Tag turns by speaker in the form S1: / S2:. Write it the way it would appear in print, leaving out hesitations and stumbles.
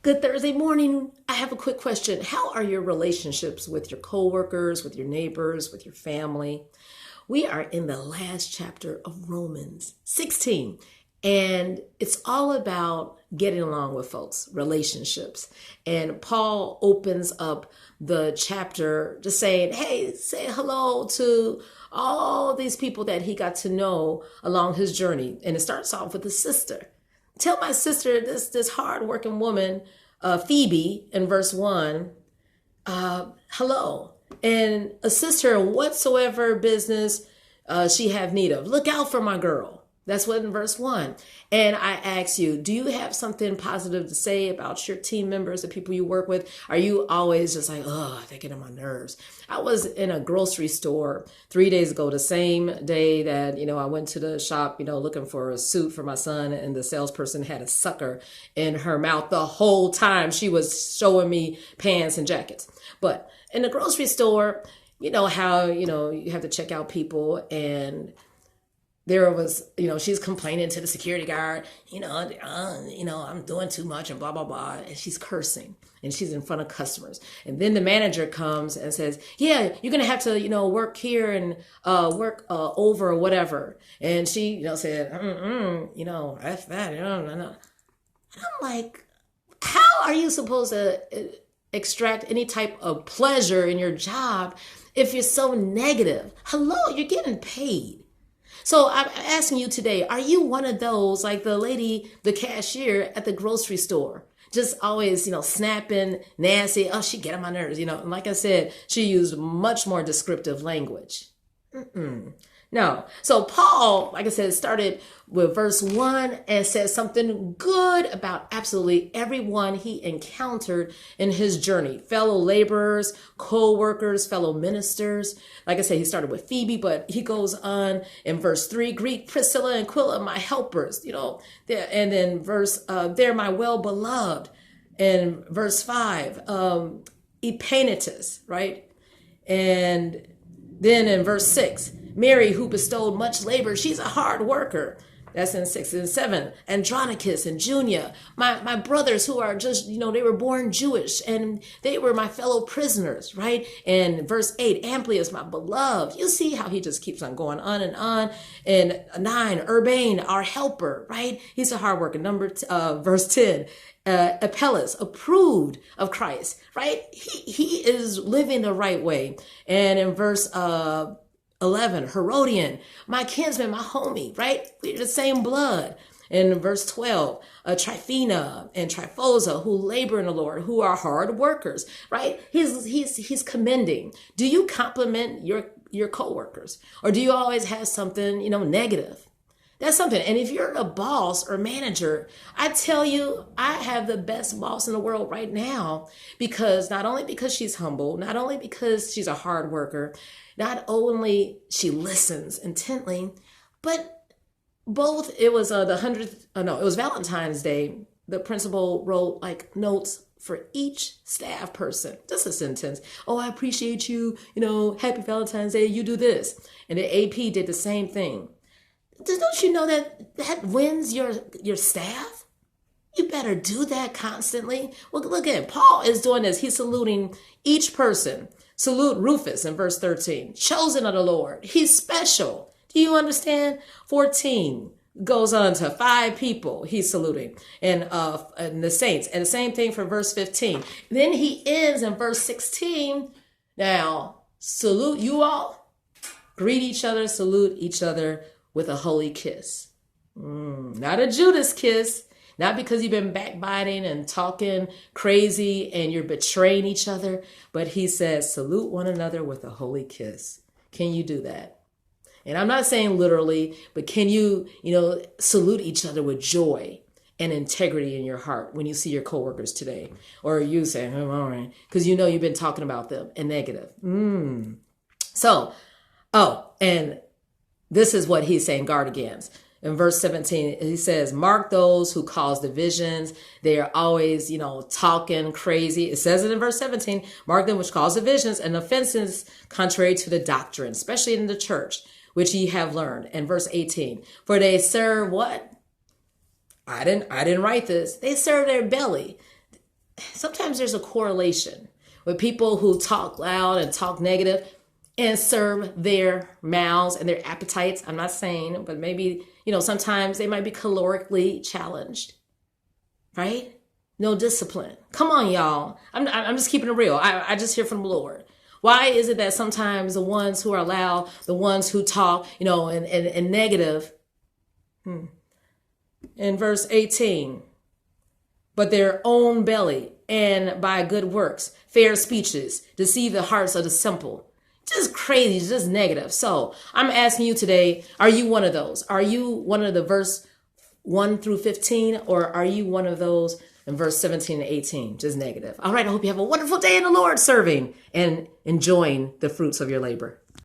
S1: Good Thursday morning. I have a quick question. How are your relationships with your coworkers, with your neighbors, with your family? We are in the last chapter of Romans 16, and it's all about getting along with folks, relationships. And Paul opens up the chapter just saying, hey, say hello to all these people that he got to know along his journey. And it starts off with a sister. Tell my sister, this hardworking woman, Phoebe, in verse 1, hello, and assist her in whatsoever business she have need of. Look out for my girl. That's what in verse 1. And I ask you, do you have something positive to say about your team members, the people you work with? Are you always just like, oh, they get on my nerves? I was in a grocery store 3 days ago, the same day that, I went to the shop, looking for a suit for my son, and the salesperson had a sucker in her mouth the whole time she was showing me pants and jackets. But in the grocery store, you know how, you have to check out people, and there was, she's complaining to the security guard, I'm doing too much and blah, blah, blah. And she's cursing and she's in front of customers. And then the manager comes and says, yeah, you're going to have to, work here and work over or whatever. And she, said, F that. And I'm like, how are you supposed to extract any type of pleasure in your job if you're so negative? Hello, you're getting paid. So I'm asking you today, are you one of those, like the lady, the cashier at the grocery store, just always, snapping, nasty? Oh, she get on my nerves, And like I said, she used much more descriptive language. No. So Paul, like I said, started with verse 1 and said something good about absolutely everyone he encountered in his journey. Fellow laborers, co-workers, fellow ministers. Like I said, he started with Phoebe, but he goes on in verse 3, greet Priscilla and Aquila, my helpers, and then verse, they're my well-beloved. And verse 5, Epaenetus, right? And then in verse 6, Mary, who bestowed much labor, she's a hard worker. That's in 6 and 7. Andronicus and Junia, my brothers who are just, they were born Jewish and they were my fellow prisoners, right? And verse 8, Amplius, my beloved. You see how he just keeps on going on and on. And 9, Urbane, our helper, right? He's a hard worker. Verse 10, Apelles, approved of Christ, right? He is living the right way. And in verse 11, Herodian, my kinsman, my homie, right? We're the same blood. In verse 12, Tryphena and Tryphosa, who labor in the Lord, who are hard workers, right? He's commending. Do you compliment your coworkers, or do you always have something, negative? That's something. And if you're a boss or manager, I tell you, I have the best boss in the world right now, because not only because she's humble, not only because she's a hard worker, not only she listens intently, but it was it was Valentine's Day. The principal wrote like notes for each staff person, just a sentence. Oh, I appreciate you, happy Valentine's Day, you do this. And the AP did the same thing. Don't you know that wins your staff? You better do that constantly. Well, look at it. Paul is doing this. He's saluting each person. Salute Rufus in verse 13. Chosen of the Lord. He's special. Do you understand? 14 goes on to 5 people he's saluting. And the saints. And the same thing for verse 15. Then he ends in verse 16. Now, salute you all. Greet each other. Salute each other with a holy kiss. Not a Judas kiss. Not because you've been backbiting and talking crazy and you're betraying each other, but he says, salute one another with a holy kiss. Can you do that? And I'm not saying literally, but can you, salute each other with joy and integrity in your heart when you see your coworkers today? Or you say, oh, all right, because you've been talking about them in negative. And this is what he's saying, guard against. In verse 17, he says, mark those who cause divisions. They are always, talking crazy. It says it in verse 17, mark them which cause divisions and offenses contrary to the doctrine, especially in the church, which ye have learned. And verse 18, for they serve what? I didn't write this. They serve their belly. sometimes there's a correlation with people who talk loud and talk negative and serve their mouths and their appetites. I'm not saying, but maybe, sometimes they might be calorically challenged, right? No discipline. Come on, y'all. I'm just keeping it real. I just hear from the Lord. Why is it that sometimes the ones who are loud, the ones who talk, and negative, in verse 18, but their own belly and by good works, fair speeches, deceive the hearts of the simple. Just crazy, just negative. So I'm asking you today, are you one of those? Are you one of the verse 1 through 15, or are you one of those in verse 17 and 18, just negative? All right, I hope you have a wonderful day in the Lord, serving and enjoying the fruits of your labor.